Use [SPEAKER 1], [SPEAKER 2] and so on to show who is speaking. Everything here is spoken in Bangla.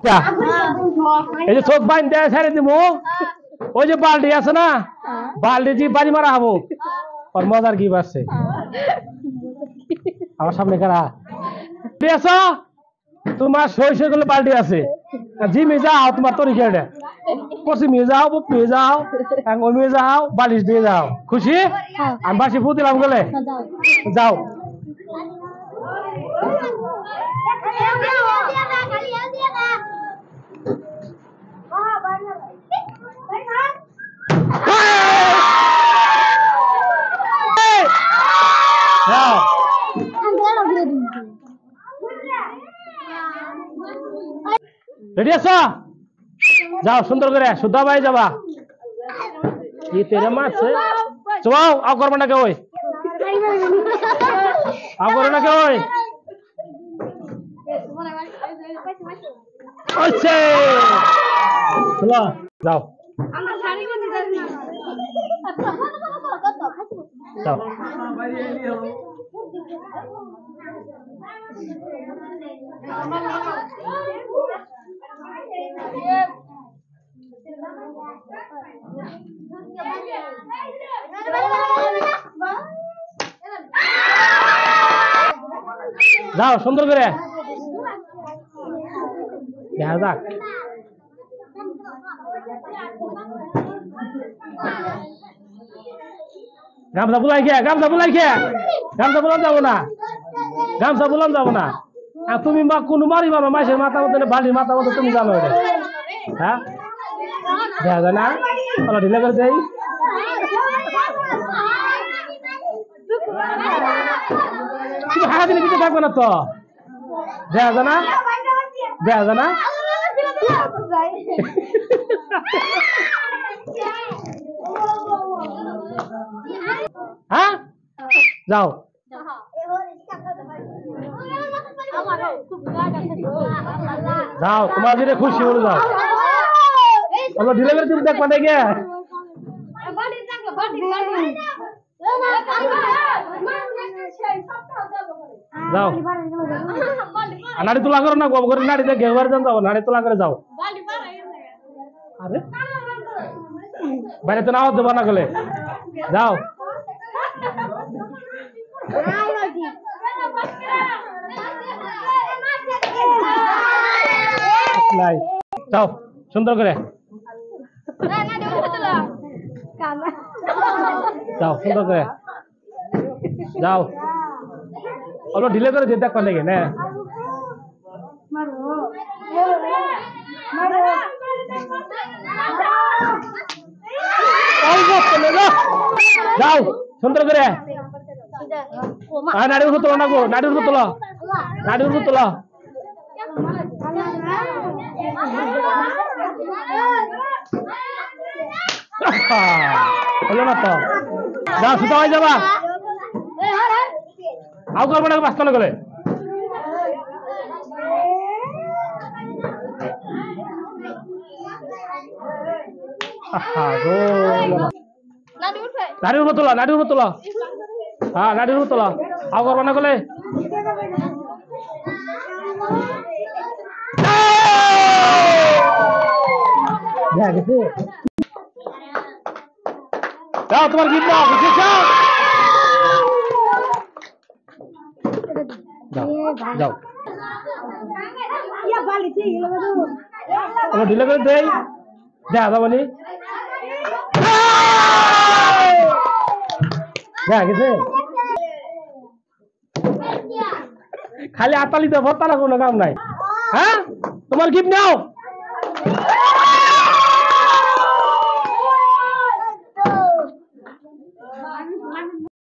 [SPEAKER 1] এই যে চোখ বাইন দেয় ছেড়ে দিব ওই যে বালটি আছে না বালটি যে বাড়ি মারা হবো আর মজার কি আছে আমার সামনে কারা পেয়েছো তোমার সই সই করলে বালটি আছে জিমে যাও তোমার তরি খেয়ে পশ্চিমে যাও বুয়ে যাও ওমে যাও বালিশ দিয়ে যাও খুশি আমি বাসি ফু দিলাম বলে যাও রেডি আছো যাও সুন্দর করে সুদ্ধা ভাই যাবা কি তেরে মারছে চুয়াও আও করবে না কেউ আও করবে না কেউ আচ্ছা চলো যাও যাও যাও সুন্দর করে দেখা যাক গামছা বুলাই খেয়ে গামছা বুলাই খেয়ে গামছা বুলান যাবো না গামছা বুলান যাবো না আর তুমি কোনো মারিবা না মাসের মাথা মতো বালির মাথা মতো তুমি জানো এটা হ্যাঁ দেখা যায় না ঢিলে করে যাই তুমি হারা দিলে কিছু থাকবে না তো দেখা যায় না দেখা যায় না হ্যাঁ যাও যাও তোমার যেটা খুশি হলো যাও আমরা ঢিলে করে তুমি দেখ পাঠাই গে যাও নাড়ি তোলা করো না গোবর নাড়ি দিয়ে ঘেবার যান যাও নাড়ি তোলা করে যাও আরে বাইরে তো নাও দেবো না গেলে যাও যাও সুন্দর করে যাও সুন্দর করে যাও অল্প ঢিলে করে দিয়ে দেখ পালে না যাও সুন্দর করে নাড়ি উঠে তোলো না গো নাড়ি উঠে তোলো নাড়ি উঠে তোলো হলো না তো যাও সুতা হয়ে যাবা আউ করবো না পাঁচটা গেলে নাড়ির উপর তোলা নাড়ির উপর তোলা হ্যাঁ নাড়ির উপর তোলা আউ করবো না গেলে যাও তোমার গীত দাও যাও ঢিলে করে দেই দেখা যাবো নি দেখা গেছে খালি আতালি তো ভর্তা না কোনো কাম নাই হ্যাঁ তোমার গিফট নাও